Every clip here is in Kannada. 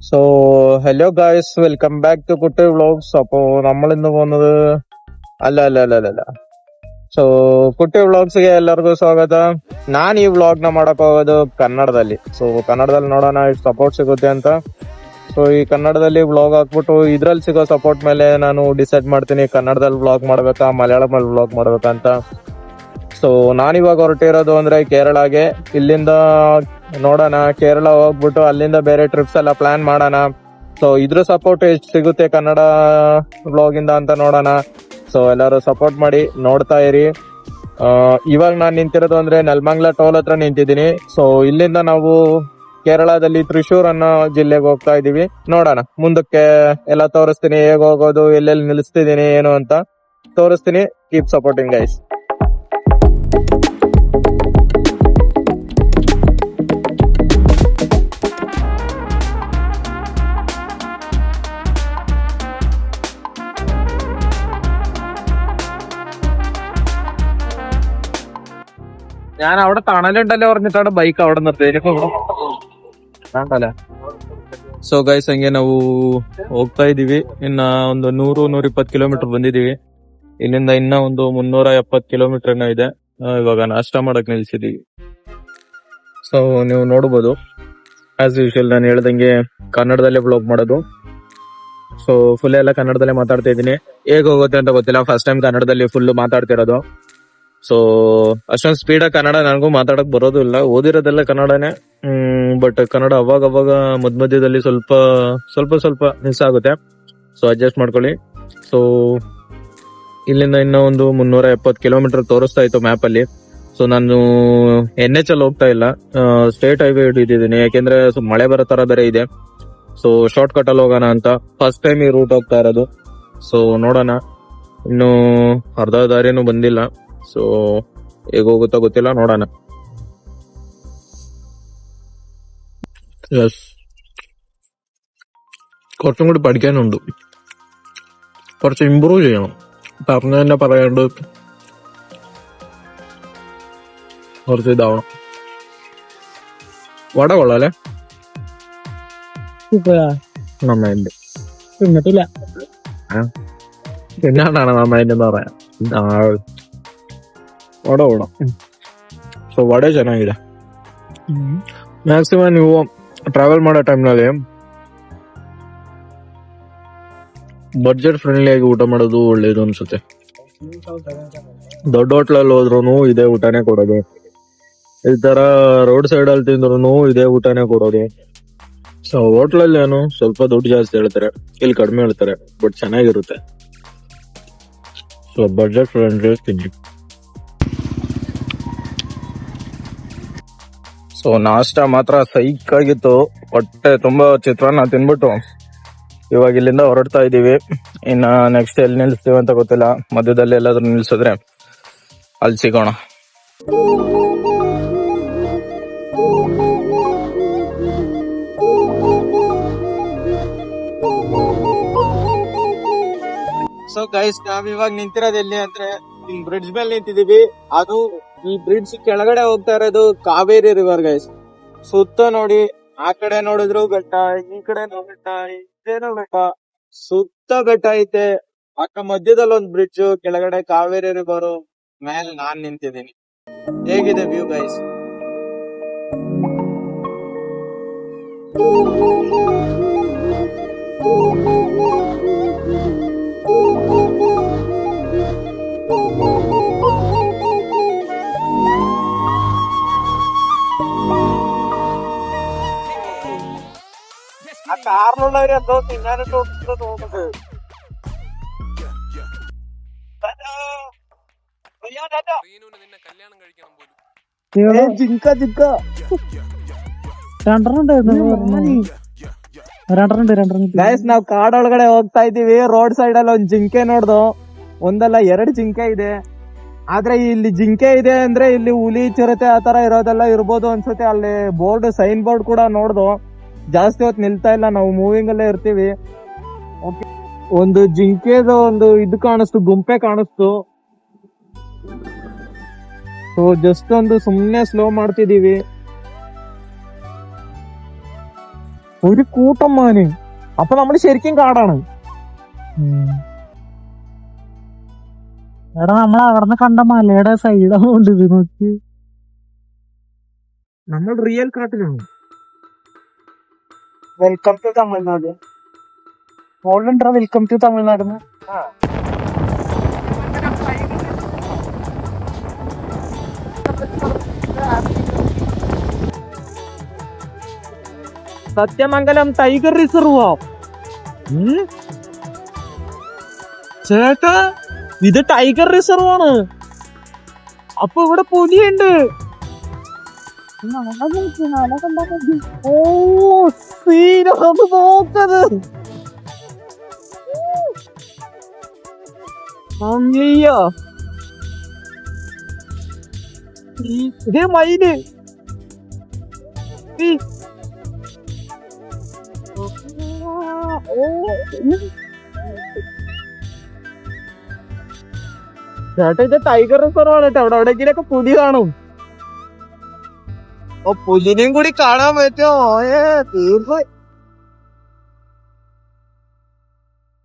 So hello guys, welcome back to കുട്ടി വ്ളോഗ്സ്. അപ്പോ നമ്മൾ ഇന്ന് പോകുന്നത് അല്ല അല്ല അല്ല അല്ല അല്ല ಸೊ ಕುಟ್ಟಿ ವ್ಲಾಗ್ಸ್ಗೆ ಎಲ್ಲರಿಗೂ ಸ್ವಾಗತ. ನಾನ್ ಈ ವ್ಲಾಗ್ ನ ಮಾಡಕ್ ಹೋಗೋದು ಕನ್ನಡದಲ್ಲಿ. ಸೊ ಕನ್ನಡದಲ್ಲಿ ನೋಡೋಣ ಎಷ್ಟು ಸಪೋರ್ಟ್ ಸಿಗುತ್ತೆ ಅಂತ. ಸೊ ಈ ಕನ್ನಡದಲ್ಲಿ ವ್ಲಾಗ್ ಹಾಕ್ಬಿಟ್ಟು ಇದ್ರಲ್ಲಿ ಸಿಗೋ ಸಪೋರ್ಟ್ ಮೇಲೆ ನಾನು ಡಿಸೈಡ್ ಮಾಡ್ತೀನಿ ಕನ್ನಡದಲ್ಲಿ ವ್ಲಾಗ್ ಮಾಡ್ಬೇಕಾ ಮಲಯಾಳಮಲ್ಲಿ ವ್ಲಾಗ್ ಮಾಡ್ಬೇಕಾ ಅಂತ. ಸೊ ನಾನಿವಾಗ ಹೊರಟಿರೋದು ಅಂದ್ರೆ ಕೇರಳಗೆ. ಇಲ್ಲಿಂದ ನೋಡೋಣ, ಕೇರಳ ಹೋಗ್ಬಿಟ್ಟು ಅಲ್ಲಿಂದ ಬೇರೆ ಟ್ರಿಪ್ಸ್ ಎಲ್ಲ ಪ್ಲಾನ್ ಮಾಡೋಣ. ಸೊ ಇದ್ರ ಸಪೋರ್ಟ್ ಎಷ್ಟು ಸಿಗುತ್ತೆ ಕನ್ನಡ ವ್ಲಾಗ್ ಇಂದ ಅಂತ ನೋಡೋಣ. ಸೊ ಎಲ್ಲರೂ ಸಪೋರ್ಟ್ ಮಾಡಿ ನೋಡ್ತಾ ಇರಿ. ಇವಾಗ ನಾನು ನಿಂತಿರೋದು ಅಂದ್ರೆ ನೆಲಮಂಗಲ ಟೋಲ್ ಹತ್ರ ನಿಂತಿದ್ದೀನಿ. ಸೊ ಇಲ್ಲಿಂದ ನಾವು ಕೇರಳದಲ್ಲಿ ತ್ರಿಶೂರ್ ಅನ್ನೋ ಜಿಲ್ಲೆಗೆ ಹೋಗ್ತಾ ಇದೀವಿ. ನೋಡೋಣ ಮುಂದಕ್ಕೆ ಎಲ್ಲ ತೋರಿಸ್ತೀನಿ, ಹೇಗ್ ಹೋಗೋದು, ಎಲ್ಲೆಲ್ಲಿ ನಿಲ್ಲಿಸ್ತಿದೀನಿ ಏನು ಅಂತ ತೋರಿಸ್ತೀನಿ. Keep supporting guys. ഞാൻ അവിടെ തണലുണ്ടല്ലോ പറഞ്ഞിട്ടാണ് ബൈക്ക് അവിടെ നിർത്തിയത്. ಸೊ ಗೈಸ್, ಹಂಗೆ ನಾವು ಹೋಗ್ತಾ ಇದೀವಿ. ಇನ್ನ ಒಂದು 100-120 ಕಿಲೋಮೀಟರ್ ಬಂದಿದೀವಿ. ಇಲ್ಲಿಂದ ಇನ್ನ ಒಂದು 370 ಕಿಲೋಮೀಟರ್ ಏನೋ ಇದೆ. ಇವಾಗ ನಾಷ್ಟ ಮಾಡಕ್ ನಿಲ್ಸಿದೀವಿ. ಸೊ ನೀವು ನೋಡ್ಬೋದು, ಆಸ್ ಯೂಶುವಲ್ ನಾನು ಹೇಳ್ದಂಗೆ ಕನ್ನಡದಲ್ಲೇ ಬ್ಲಾಗ್ ಮಾಡೋದು. ಸೊ ಫುಲ್ ಎಲ್ಲ ಕನ್ನಡದಲ್ಲೇ ಮಾತಾಡ್ತಾ ಇದ್ದೀನಿ. ಹೇಗ್ ಹೋಗುತ್ತೆ ಅಂತ ಗೊತ್ತಿಲ್ಲ, ಫಸ್ಟ್ ಟೈಮ್ ಕನ್ನಡದಲ್ಲಿ ಫುಲ್ ಮಾತಾಡ್ತಿರೋದು. ಸೊ ಅಷ್ಟೊಂದು ಸ್ಪೀಡಾಗಿ ಕನ್ನಡ ನನಗೂ ಮಾತಾಡಕ್ ಬರೋದು ಇಲ್ಲ, ಓದಿರೋದೆಲ್ಲ ಕನ್ನಡನೇ. ಬಟ್ ಕನ್ನಡ ಅವಾಗ ಮಧ್ಯದಲ್ಲಿ ಸ್ವಲ್ಪ ಸ್ವಲ್ಪ ಮಿಸ್ ಆಗುತ್ತೆ. ಸೊ ಅಡ್ಜಸ್ಟ್ ಮಾಡ್ಕೊಳ್ಳಿ. ಸೊ ಇಲ್ಲಿಂದ ಇನ್ನೂ ಒಂದು 370 ಕಿಲೋಮೀಟರ್ ತೋರಿಸ್ತಾ ಇತ್ತು ಮ್ಯಾಪ್ ಅಲ್ಲಿ. ಸೊ ನಾನು NH ಅಲ್ಲಿ ಹೋಗ್ತಾ ಇಲ್ಲ, ಸ್ಟೇಟ್ ಹೈವೇ ಹಿಡಿದಿದ್ದೀನಿ. ಯಾಕೆಂದ್ರೆ ಮಳೆ ಬರೋ ತರ ಬೇರೆ ಇದೆ. ಸೊ ಶಾರ್ಟ್ ಕಟ್ ಅಲ್ಲಿ ಹೋಗೋಣ ಅಂತ ಫಸ್ಟ್ ಟೈಮ್ ಈ ರೂಟ್ ಹೋಗ್ತಾ ಇರೋದು. ಸೊ ನೋಡೋಣ, ಇನ್ನು ಅರ್ಧ ದಾರಿನೂ ಬಂದಿಲ್ಲ. ಸೊ ಹೇಗ್ ಹೋಗುತ್ತೋ ಗೊತ್ತಿಲ್ಲ, നോടാന. യെസ്, കുറച്ചും കൂടി പഠിക്കാനുണ്ട്, കുറച്ച് ഇമ്പ്രൂവ് ചെയ്യണം. പറഞ്ഞ തന്നെ പറയാണ്ട് കുറച്ച് ഇതാവണം. വട കൊള്ളാല്ലേ, നന്നായിട്ടുണ്ട്. തിന്നിട്ടില്ല, പിന്നാണ്ടാണ് നന്നായിട്ടെന്ന് പറയാം. ವಡ ವಡ ಸೊ ವಡೆ ಚೆನ್ನಾಗಿದೆ. ಮ್ಯಾಕ್ಸಿಮಮ್ ನೀವು ಟ್ರಾವೆಲ್ ಮಾಡೋ ಟೈಮ್ನಲ್ಲಿ ಬಡ್ಜೆಟ್ ಫ್ರೆಂಡ್ಲಿ ಆಗಿ ಊಟ ಮಾಡೋದು ಒಳ್ಳೇದು ಅನ್ಸುತ್ತೆ. ದೊಡ್ಡ ಹೋಟ್ಲಲ್ಲಿ ಹೋದ್ರು ಇದೇ ಊಟನೇ ಕೊಡೋದು, ಈ ತರ ರೋಡ್ ಸೈಡ್ ಅಲ್ಲಿ ತಿಂದ್ರು ಇದೇ ಊಟನೇ ಕೊಡೋದು. ಸೊ ಹೋಟ್ಲಲ್ಲಿ ಏನು ಸ್ವಲ್ಪ ದುಡ್ಡು ಜಾಸ್ತಿ ಹೇಳ್ತಾರೆ, ಇಲ್ಲಿ ಕಡಿಮೆ ಹೇಳ್ತಾರೆ, ಬಟ್ ಚೆನ್ನಾಗಿರುತ್ತೆ. ಸೊ ಬಡ್ಜೆಟ್ ಫ್ರೆಂಡ್ಲಿ ತಿನ್ನಿ. ಸೊ ನಾಷ್ಟ ಮಾತ್ರ ಸೈಕ್ ಆಗಿತ್ತು, ಹೊಟ್ಟೆ ತುಂಬಾ ಚಿತ್ರಾನ್ನ ತಿನ್ಬಿಟ್ಟು ಇವಾಗ ಇಲ್ಲಿಂದ ಹೊರಡ್ತಾ ಇದೀವಿ. ಇನ್ನ ನೆಕ್ಸ್ಟ್ ಎಲ್ಲಿ ನಿಲ್ಸ್ತೀವಿ ಅಂತ ಗೊತ್ತಿಲ್ಲ, ಮಧ್ಯದಲ್ಲಿ ಎಲ್ಲಾದ್ರೂ ನಿಲ್ಸಿದ್ರೆ ಅಲ್ಲಿ ಸಿಗೋಣ. ಸೊ ಗೈಸ್, ನಾವ್ ಇವಾಗ ನಿಂತಿರೋದು ಎಲ್ಲಿ ಅಂದ್ರೆ ಬ್ರಿಡ್ಜ್ ಮೇಲೆ ನಿಂತಿದೀವಿ. ಅದು ಈ ಬ್ರಿಡ್ಜ್ ಕೆಳಗಡೆ ಹೋಗ್ತಾ ಇರೋದು ಕಾವೇರಿ ರಿವರ್ ಗೈಸ್. ಸುತ್ತ ನೋಡಿ, ಆ ಕಡೆ ನೋಡಿದ್ರು ಬೆಟ್ಟ, ಈ ಕಡೆ ಬೆಟ್ಟ, ಇದೇನೋ ಬೆಟ್ಟ, ಸುತ್ತ ಬೆಟ್ಟ ಐತೆ. ಅಕ್ಕ ಮಧ್ಯದಲ್ಲಿ ಒಂದ್ ಬ್ರಿಡ್ಜ್, ಕೆಳಗಡೆ ಕಾವೇರಿ ರಿವರ್, ಮೇಲೆ ನಾನ್ ನಿಂತಿದ್ದೀನಿ. ಹೇಗಿದೆ ವ್ಯೂ ಗೈಸ್? ആ കാറിലുള്ളവര് എന്തോ തിന്നാനിട്ട് തോന്നുന്നത്. ജിങ്ക ജിങ്ക ಗೈಸ್, ನಾವ್ ಕಾಡೊಳಗಡೆ ಹೋಗ್ತಾ ಇದೀವಿ. ರೋಡ್ ಸೈಡ್ ಅಲ್ಲಿ ಒಂದ್ ಜಿಂಕೆ ನೋಡ್ದು, ಒಂದಲ್ಲ 2 ಜಿಂಕೆ ಇದೆ. ಆದ್ರೆ ಇಲ್ಲಿ ಜಿಂಕೆ ಇದೆ ಅಂದ್ರೆ ಇಲ್ಲಿ ಹುಲಿ, ಚಿರತೆ ಆತರ ಇರೋದೆಲ್ಲ ಇರ್ಬೋದು ಅನ್ಸುತ್ತೆ. ಅಲ್ಲಿ ಬೋರ್ಡ್, ಸೈನ್ ಬೋರ್ಡ್ ಕೂಡ ನೋಡ್ದು. ಜಾಸ್ತಿ ಹೊತ್ತು ನಿಲ್ತಾ ಇಲ್ಲ, ನಾವು ಮೂವಿಂಗ್ ಅಲ್ಲೇ ಇರ್ತೀವಿ. ಒಂದು ಜಿಂಕೆದು ಒಂದು ಇದು ಕಾಣಿಸ್ತು, ಗುಂಪೆ ಕಾಣಿಸ್ತು. ಸೊ ಜಸ್ಟ್ ಒಂದು ಸುಮ್ನೆ ಸ್ಲೋ ಮಾಡ್ತಿದೀವಿ. ഒരു കൂട്ടം മാന്. അപ്പൊ നമ്മള് ശരിക്കും കാടാണ്. എടാ നമ്മൾ അവിടുന്ന് കണ്ട മലയുടെ സൈഡാവുണ്ട് ഇത് നോക്കി. നമ്മൾ റിയൽ കാട്ടിലാണ്. Welcome to Tamil Nadu. മോളിലുണ്ടാ welcome to Tamil Nadu. Sathyamangalam tiger റിസർവോ? ചേട്ടാ ഇത് ടൈഗർ റിസർവ് ആണ്. അപ്പൊ ഇവിടെ പുലിയുണ്ട്. ഓ സീനൊന്ന് നോക്കത്. അയ്യോ ഇതേ മയില്. ചേട്ടാ ഇത് ടൈഗർ റിസർവ് ആണ് കേട്ടോ. അവിടെ എവിടെയെങ്കിലൊക്കെ പുലി കാണും. ഓ പുലിനെയും കൂടി കാണാൻ പറ്റുമോ? തീർന്നു.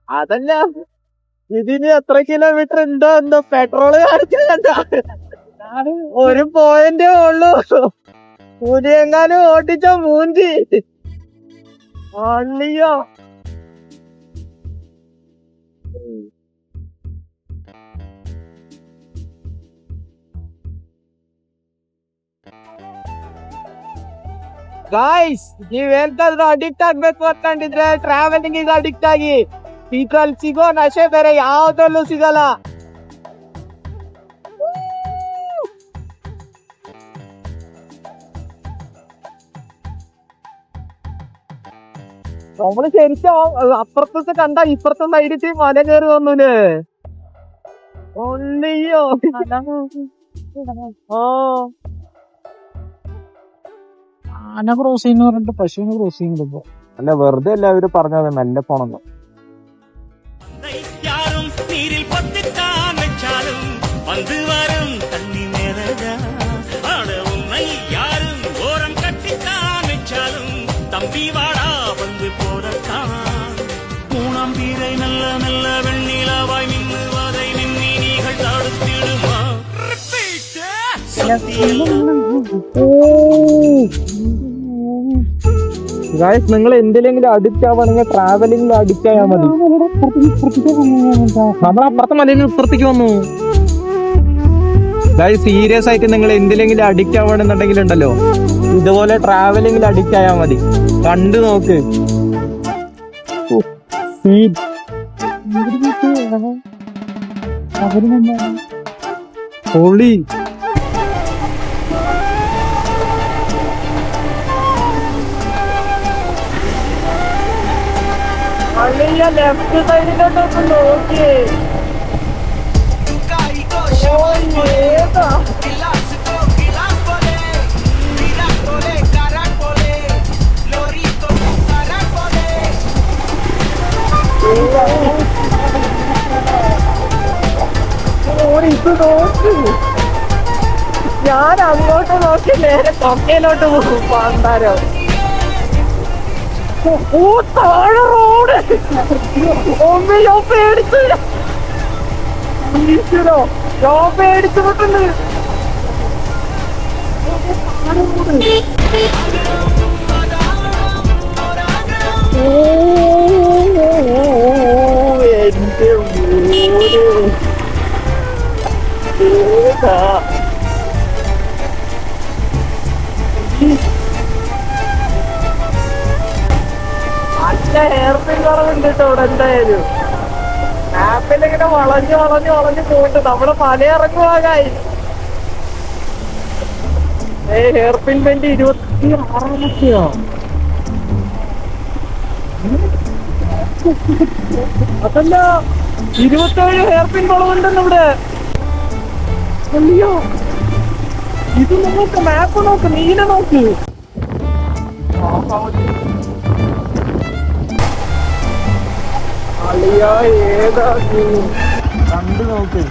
അതല്ല ഇതിന് എത്ര കിലോമീറ്റർ ഉണ്ടോ എന്തോ പെട്രോള് കാണിക്കുന്നുണ്ടോ? ഒരു പോയിന്റേ ഉള്ളൂ. പുലി എങ്ങാനും ഓട്ടിച്ച മൂഞ്ചി. അള്ളിയോ ಗಾಯ್ಸ್ ನೀವೇಂತಾದ್ರೂ ಅಡಿಕ್ಟ್ ಆಗ್ಬೇಕು ಅನ್ಕೊಂಡಿದ್ರೆ ಟ್ರಾವೆಲಿಂಗ್ ಈಗ ಅಡಿಕ್ಟ್ ಆಗಿ. ಇದ್ರಲ್ಲಿ ಸಿಗೋ ನಶೆ ಬೇರೆ ಯಾವ್ದ್ರಲ್ಲೂ ಸಿಗಲ್ಲ. നമ്മള് ശരിക്കും അപ്പുറത്തെ കണ്ട ഇപ്പുറത്തെ സൈഡിൽ മല കയറി വന്നൂലേ. ഒന്നിയോ ആന ക്രോസ് ചെയ്യുന്ന പറഞ്ഞിട്ട് പശുവിനെ ക്രോസ് ചെയ്യുന്നുണ്ട്. അല്ല വെറുതെ എല്ലാവരും പറഞ്ഞത് മെല്ലെ പോണെന്ന്. നിങ്ങൾ എന്തിലെങ്കിലും അഡിക്റ്റ് ആവുകയാണെങ്കിൽ ട്രാവലിംഗിൽ അഡിക്റ്റ് ആയാൽ മതി. നമ്മളപ്പുറത്തെ മലയിൽ ഇപ്പുറത്തേക്ക് വന്നു. സീരിയസ് ആയിട്ട് നിങ്ങൾ എന്തിലെങ്കിലും അഡിക്റ്റ് ആവുകയാണെന്നുണ്ടെങ്കിൽ ഉണ്ടല്ലോ ഇതുപോലെ ട്രാവലിംഗിൽ അഡിക്റ്റ് ആയാൽ മതി. കണ്ടു നോക്ക്. പൊളി. ലെഫ്റ്റ് സൈഡിലോട്ടൊക്കെ നോക്കിയേ. ഇത് നോക്ക്. ഞാൻ അങ്ങോട്ട് നോക്കി നേരെ കൊക്കയിലോട്ട് പോകും. പാണ്ടാരോ താഴെ റോഡ്. ഒന്നോ പേടിച്ചു. ഞാൻ പേടിച്ചു വിട്ടുണ്ട്. എന്റെ ഹെയർപിൻ കുറവുണ്ട് കേട്ടോ ഇവിടെ. എന്തായാലും ആപ്പിൽ ഇങ്ങനെ വളഞ്ഞു വളഞ്ഞു വളഞ്ഞു പോയിട്ട് നമ്മുടെ മല ഇറങ്ങുവാനായി. ഹെയർപിൻ പെന്റ് 26 അതല്ല 27 ഹെയർപിൻ വളവുണ്ടെന്ന് ഇവിടെ. അല്ലയോ ഇത് നോക്ക്. മാപ്പ് നോക്ക്. നീല നോക്ക്. അളിയാ ഏതാ കണ്ടു നോക്ക്.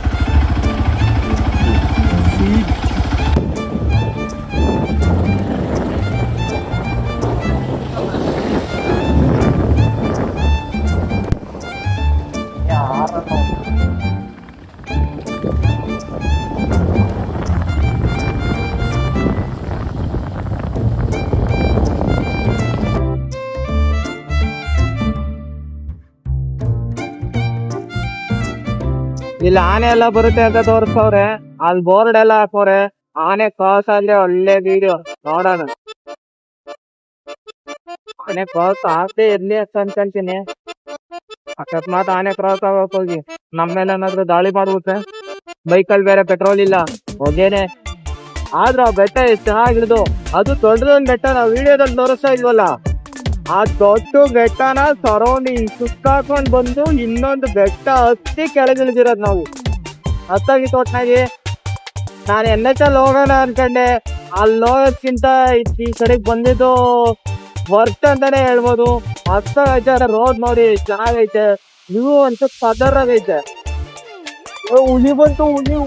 ಇಲ್ಲಿ ಆನೆ ಎಲ್ಲ ಬರುತ್ತೆ ಅಂತ ತೋರಿಸ್ತವ್ರೆ, ಅಲ್ಲಿ ಬೋರ್ಡ್ ಎಲ್ಲ ಹಾಕೋರೆ. ಆನೆ ಕ್ರಾಸ್ ಆದ್ರೆ ಒಳ್ಳೆ ವಿಡಿಯೋ ನೋಡೋಣ. ಆನೆ ಕ್ರಾಸ್ ಆಗದೆ ಇರ್ಲಿ ಅಂತ ಅನ್ಕೊಂತೀನಿ. ಅಕಸ್ಮಾತ್ ಆನೆ ಕ್ರಾಸ್ ಆಗಕ್ ಹೋಗಿ ನಮ್ಮೇಲೆ ಏನಾದ್ರು ದಾಳಿ ಮಾಡ್ಬಿಟ್ರೆ, ಬೈಕಲ್ಲಿ ಬೇರೆ ಪೆಟ್ರೋಲ್ ಇಲ್ಲ, ಹೊಗೆನೆ. ಆದ್ರ ಆ ಬೆಟ್ಟ ಎಷ್ಟು ಚೆನ್ನಾಗಿರೋದು. ಅದು ದೊಡ್ಡದೊಂದು ಬೆಟ್ಟ, ನಾವು ವಿಡಿಯೋದಲ್ಲಿ ತೋರಿಸ್ತಾ ಇಲ್ವಲ್ಲ, ಆ ದೊಡ್ಡ ಬೆಟ್ಟನ ಸರೌಂಡಿಂಗ್ ಸುತ್ತಾಕೊಂಡ್ ಬಂದು ಇನ್ನೊಂದು ಬೆಟ್ಟ ಹತ್ತಿ ಕೆಳಗಿಳಿದಿರೋದು ನಾವು. ಹತ್ತಾಗಿ ತೋಟ್ನಾಗಿ ನಾನು NH ಹೋಗೋಣ ಅನ್ಕೊಂಡೆ, ಅಲ್ಲಿ ಹೋಗೋದ್ಕಿಂತ ಈ ಕಡೆಗೆ ಬಂದಿದ್ದು ವರ್ತ್ ಅಂತಾನೆ ಹೇಳ್ಬೋದು. ಮಸ್ತಾಗೈತೆ ರೋಡ್ ನೋಡಿ, ಚೆನ್ನಾಗೈತೆ. ವ್ಯೂ ಅಂತೂ ಸದರಾಗೈತೆ. ಹುಲಿ ಬಂತು, ಹುಲಿ.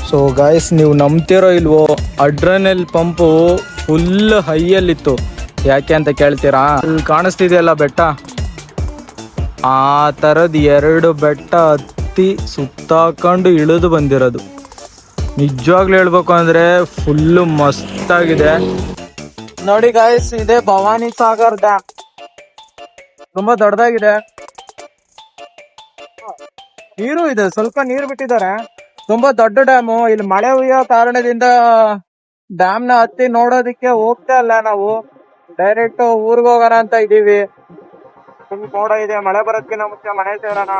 ಸೊ ಗಾಯ್ಸ್, ನೀವು ನಂಬ್ತಿರೋ ಇಲ್ವೋ, ಅಡ್ರನಲ್ ಪಂಪು ಫುಲ್ ಹೈಯಲ್ಲಿತ್ತು. ಯಾಕೆ ಅಂತ ಕೇಳ್ತೀರಾ? ಅಲ್ಲಿ ಕಾಣಿಸ್ತಿದೆಯಲ್ಲ ಬೆಟ್ಟ, ಆ ಥರದ್ 2 ಬೆಟ್ಟ ಹತ್ತಿ ಸುತ್ತಾಕೊಂಡು ಇಳಿದು ಬಂದಿರೋದು. ನಿಜವಾಗ್ಲೂ ಹೇಳ್ಬೇಕು ಅಂದ್ರೆ ಫುಲ್ಲು ಮಸ್ತಾಗಿದೆ. ನೋಡಿ ಗಾಯ್ಸ್, ಇದೆ ಭವಾನಿ ಸಾಗರ್ ಡ್ಯಾಮ್. ತುಂಬಾ ದೊಡ್ಡದಾಗಿದೆ, ನೀರು ಇದೆ, ಸ್ವಲ್ಪ ನೀರು ಬಿಟ್ಟಿದ್ದಾರೆ. ತುಂಬಾ ದೊಡ್ಡ ಡ್ಯಾಮು. ಇಲ್ಲಿ ಮಳೆ ಹುಯ್ಯೋ ಕಾರಣದಿಂದ ಡ್ಯಾಮ್ ನ ಹತ್ತಿ ನೋಡೋದಿಕ್ಕೆ ಹೋಗ್ತಾ ಇಲ್ಲ ನಾವು. ಡೈರೆಕ್ಟ್ ಊರ್ಗ್ ಹೋಗೋಣ ಅಂತ ಇದೀವಿ. ಮೋಡ ಇದೆ, ಮಳೆ ಬರೋದ್ಕಿಂತ ಮುಂಚೆ ಮನೆ ಸೇರೋಣ.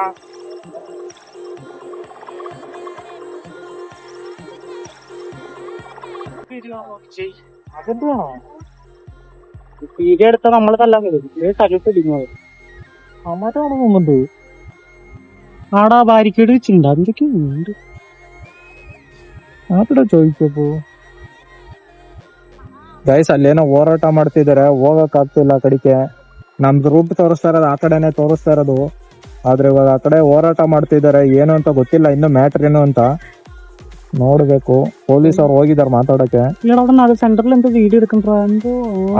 ఈడేడుతా నమ్మడదల్లా ముందు ఆడ బారికేడు ఇచ్చిండు, అందుకే ಮಾತ್ರ ചോദിച്ചപ്പോ ಗೈಸ್ ಅಲ್ಲೇನೋ ಹೋರಾಟ ಮಾಡ್ತಿದ್ದಾರೆ, ಹೋಗಕ್ ಆಗ್ತಿಲ್ಲ ಆ ಕಡೆಗೆ. ನಮ್ದು ರೂಟ್ ತೋರಿಸ್ತಾ ಇರೋದು ಆ ಕಡೆನೆ ತೋರಿಸ್ತಾ ಇರೋದು, ಆದ್ರೆ ಇವಾಗ ಆ ಕಡೆ ಹೋರಾಟ ಮಾಡ್ತಿದ್ದಾರೆ. ಏನು ಅಂತ ಗೊತ್ತಿಲ್ಲ, ಇನ್ನು ಮ್ಯಾಟ್ರ್ ಏನು ಅಂತ ನೋಡ್ಬೇಕು. ಪೊಲೀಸ್ ಅವ್ರು ಹೋಗಿದಾರೆ ಮಾತಾಡಕ್ಕೆ. ಸೆಂಟ್ರಲ್ ಅಂತ വീഡിയോ എടുക്കണ്ടോ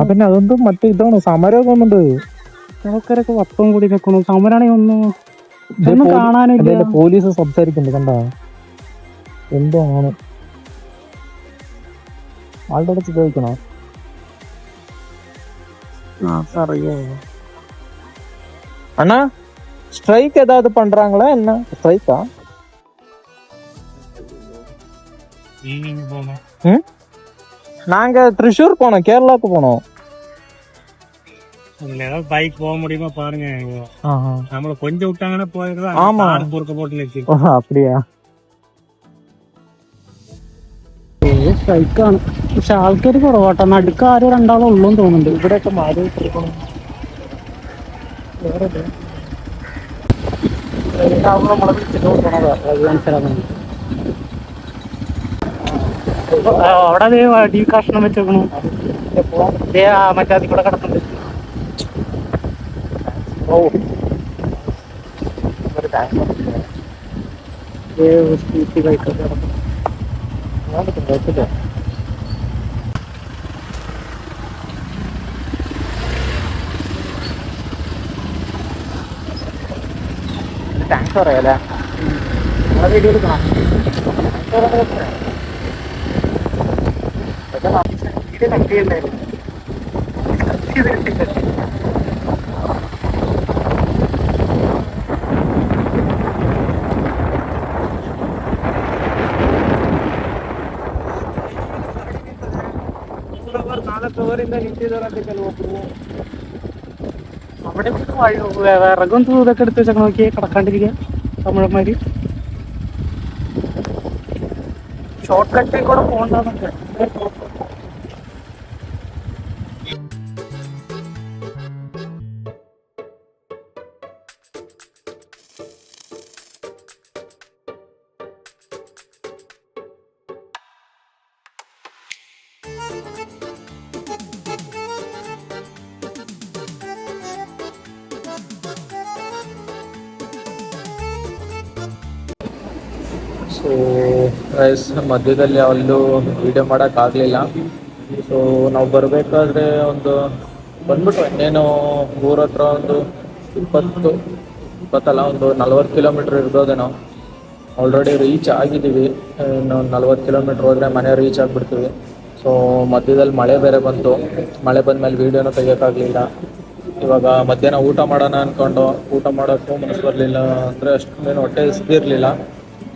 ಅದನ್ನೇ ಅದೊಂದು ಮತ್ತೆ ಇದ್ದವನು സമരമൊന്നുണ്ട്. ആൾക്കാരൊക്കെ വട്ടം കൂടി നിൽക്കണു. സമരാണെങ്കിൽ ഒന്നും കാണാനില്ല. പോലീസ് സംസാരിക്കുന്നുണ്ട്, കണ്ട എന്തോ ആണ്. ആളുടെ അടുത്ത് ചോദിക്കണോ? அண்ணா ஸ்ட்ரைக் ஏதாவது பண்றாங்களா என்ன? ஸ்ட்ரைக்கா? நாங்க திருச்சூர் போனோம், கேரளாக்கு போனோம். பைக் போக முடியுமா பாருங்க, நம்மள கொஞ்சம் விட்டாங்கன்னா போயிருக்கா. ஆமா, பொறுக்க போட்டு நிறுத்தி. அப்படியா? സ്ട്രൈക്കാണ്, പക്ഷെ ആൾക്കാർ കുറവാട്ടോ. നടുക്ക് ആരും രണ്ടാളും ഉള്ളൂന്ന് തോന്നുന്നുണ്ട്. ഇവിടെയൊക്കെ മാറി വെച്ചിരിക്കണം. നമ്മളെ വിളിച്ചിട്ട് കൊടുക്കണതാ, അത് മനസ്സിലാകുന്നു. അവിടെ വടി കഷ്ണം വെച്ചേക്കണു. മറ്റേ അതിൽ കൂടെ കിടക്കുന്നുണ്ട്. സ്കൂട്ടി ബൈക്കൊക്കെ കിടക്കുന്നു. താങ്ക്സ് പറയാല്ലേ, വീഡിയോ എടുക്കണം. ನಾಲ್ಕು ಅವರಿಂದ ನಿಂತಿದ್ದಾರಂತೆ ಕೆಲವೊಬ್ರು. അവിടെ വിറകും ഇതൊക്കെ എടുത്ത് വെച്ചൊക്കെ നോക്കി കിടക്കാണ്ടിരിക്കുക തമിഴന്മാര്. ഷോർട്ട് കട്ടിൽ കൂടെ പോകണ്ടെന്നൊക്കെ. ಸೊ ಗೈಸ್ ಮಧ್ಯದಲ್ಲಿ ಅಲ್ಲೂ ವಿಡಿಯೋ ಮಾಡೋಕ್ಕಾಗಲಿಲ್ಲ. ಸೊ ನಾವು ಬರಬೇಕಾದ್ರೆ ಬಂದ್ಬಿಟ್ಟು ಇನ್ನೇನು ಊರ ಹತ್ರ ಒಂದು 40 ಕಿಲೋಮೀಟ್ರ್ ಇರ್ಬೋದೇನೋ. ಆಲ್ರೆಡಿ ರೀಚ್ ಆಗಿದ್ದೀವಿ. ಇನ್ನು 40 ಕಿಲೋಮೀಟ್ರ್ ಹೋದರೆ ಮನೆ ರೀಚ್ ಆಗಿಬಿಡ್ತೀವಿ. ಸೊ ಮಧ್ಯದಲ್ಲಿ ಮಳೆ ಬೇರೆ ಬಂತು. ಮಳೆ ಬಂದಮೇಲೆ ವೀಡಿಯೋನೂ ತೆಗಿಯೋಕ್ಕಾಗಲಿಲ್ಲ. ಇವಾಗ ಮಧ್ಯಾಹ್ನ ಊಟ ಮಾಡೋಣ ಅಂದ್ಕೊಂಡು ಊಟ ಮಾಡೋಕ್ಕೂ ಮನಸ್ಸು ಬರಲಿಲ್ಲ. ಅಂದರೆ ಅಷ್ಟೇನು ಹೊಟ್ಟೆ ಹಸ್ದಿರಲಿಲ್ಲ.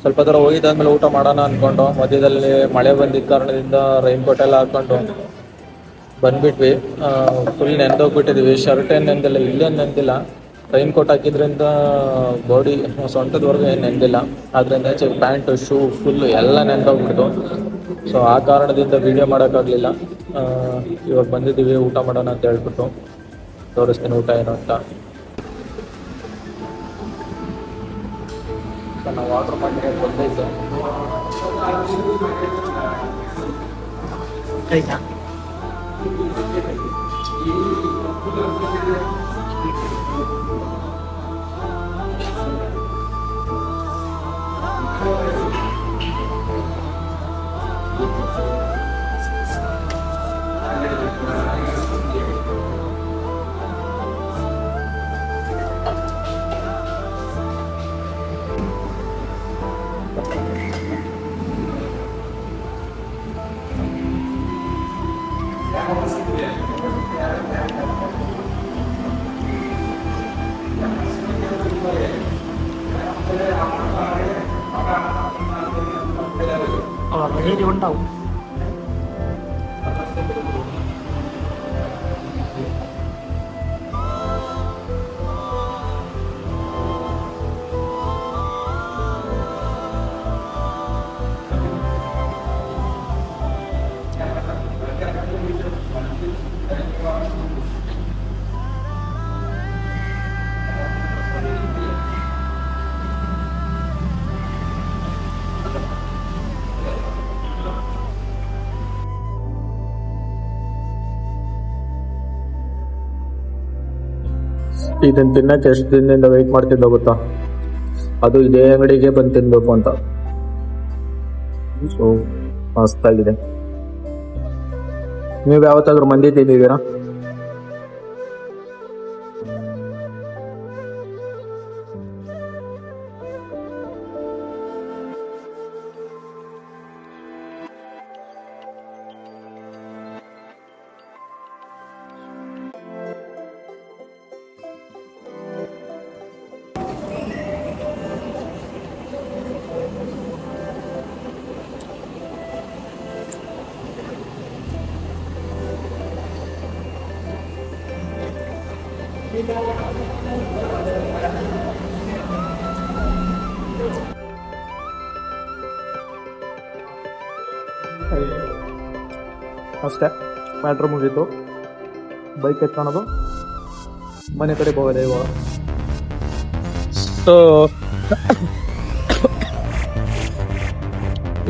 ಸ್ವಲ್ಪ ದೂರ ಹೋಗಿದ್ದಾದ್ಮೇಲೆ ಊಟ ಮಾಡೋಣ ಅಂದ್ಕೊಂಡು ಮಧ್ಯದಲ್ಲಿ ಮಳೆ ಬಂದಿದ್ದ ಕಾರಣದಿಂದ ರೈನ್ ಕೋಟ್ ಎಲ್ಲ ಹಾಕ್ಕೊಂಡು ಬಂದುಬಿಟ್ವಿ. ಫುಲ್ ನೆಂದೋಗ್ಬಿಟ್ಟಿದ್ದೀವಿ. ಶರ್ಟ್ ಏನು ನೆಂದಿಲ್ಲ, ಇಲ್ಲೇನು ನೆಂದಿಲ್ಲ. ರೈನ್ ಕೋಟ್ ಹಾಕಿದ್ರಿಂದ ಬಾಡಿ ಸೊಂಟದವರೆಗೂ ಏನು ನೆಂದಿಲ್ಲ. ಅದರಿಂದ ಪ್ಯಾಂಟು ಶೂ ಫುಲ್ಲು ಎಲ್ಲ ನೆಂದೋಗ್ಬಿಡ್ತು. ಸೊ ಆ ಕಾರಣದಿಂದ ವೀಡಿಯೋ ಮಾಡೋಕ್ಕಾಗಲಿಲ್ಲ. ಇವಾಗ ಬಂದಿದ್ದೀವಿ ಊಟ ಮಾಡೋಣ ಅಂತ ಹೇಳ್ಬಿಟ್ಟು. ತೋರಿಸ್ತೀನಿ ಊಟ ಏನು ಅಂತ. ನಾವು ಆರ್ಡ್ರ್ ಮಾಡಿ ಬಂದೈತೆ. jadi ഉണ്ടാവും. ಇದನ್ನ ತಿನ್ನಕ್ಕೆ ಎಷ್ಟು ದಿನದಿಂದ ವೆಯ್ಟ್ ಮಾಡ್ತಿದ್ದ ಗೊತ್ತಾ? ಅದು ಇದೇ ಅಂಗಡಿಗೆ ಬಂದು ತಿನ್ಬೇಕು ಅಂತ. ಸೊ ಮಸ್ತಾಗಿದೆ. ನೀವು ಯಾವತ್ತಾದ್ರೂ ಮಂದಿ ತಿಂದಿದ್ದೀರಾ? ಅಷ್ಟೇ, ಮ್ಯಾಟ್ರ್ ಮುಗೀತು. ಬೈಕ್ ಎತ್ಕೊಳೋದು, ಮನೆ ಕಡೆ ಹೋಗೋದೆ ಇವಾಗ. ಸೊ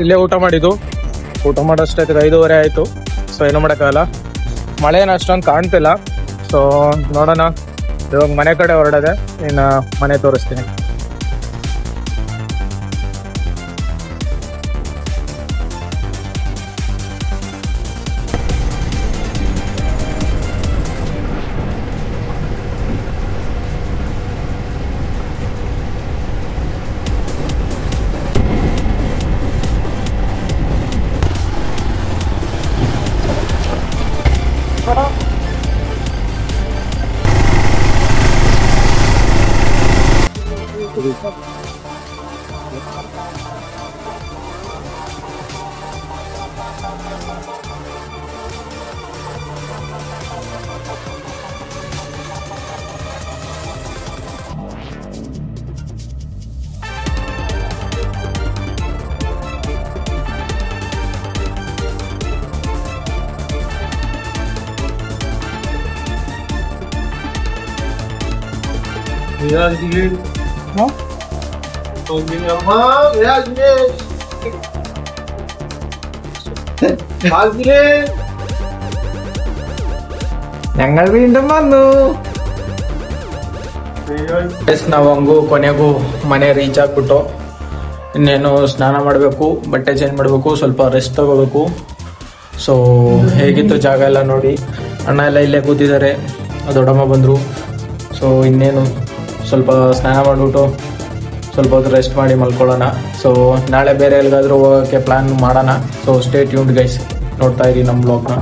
ಇಲ್ಲೇ ಊಟ ಮಾಡಿದ್ದು. ಊಟ ಮಾಡೋಷ್ಟೊತ್ತಿಗೆ 5:30 ಆಯಿತು. ಸೊ ಏನೂ ಮಾಡೋಕ್ಕಾಗಲ್ಲ. ಮಳೆ ಏನು ಅಷ್ಟೊಂದು ಕಾಣ್ತಿಲ್ಲ. ಸೊ ನೋಡೋಣ, ಇವಾಗ ಮನೆ ಕಡೆ ಹೊರಡದೆ. ಇನ್ನು ಮನೆ ತೋರಿಸ್ತೀನಿ. ഞങ്ങൾ വീണ്ടും വന്നു. ನಾವು ಹಂಗೂ ಕೊನೆಗೂ ಮನೆ ರೀಚ್ ಆಗ್ಬಿಟ್ಟು ಇನ್ನೇನು ಸ್ನಾನ ಮಾಡಬೇಕು, ಬಟ್ಟೆ ಚೇಂಜ್ ಮಾಡಬೇಕು, ಸ್ವಲ್ಪ ರೆಸ್ಟ್ ತಗೋಬೇಕು. ಸೊ ಹೇಗಿತ್ತು ಜಾಗ ಎಲ್ಲ ನೋಡಿ. ಅಣ್ಣ ಎಲ್ಲ ಇಲ್ಲೇ ಕೂತಿದ್ದಾರೆ, ದೊಡ್ಡಮ್ಮ ಬಂದರು. ಸೊ ಇನ್ನೇನು ಸ್ವಲ್ಪ ಸ್ನಾನ ಮಾಡಿಬಿಟ್ಟು ಸ್ವಲ್ಪ ಹೊತ್ತು ರೆಸ್ಟ್ ಮಾಡಿ ಮಲ್ಕೊಳ್ಳೋಣ. ಸೊ ನಾಳೆ ಬೇರೆ ಎಲ್ಲಿಗಾದ್ರೂ ಹೋಗೋಕ್ಕೆ ಪ್ಲ್ಯಾನ್ ಮಾಡೋಣ. ಸೊ ಸ್ಟೇ ಟ್ಯೂನ್ಡ್ ಗೈಸ್, ನೋಡ್ತಾ ಇರಿ ನಮ್ಮ ಬ್ಲಾಗ್ನ.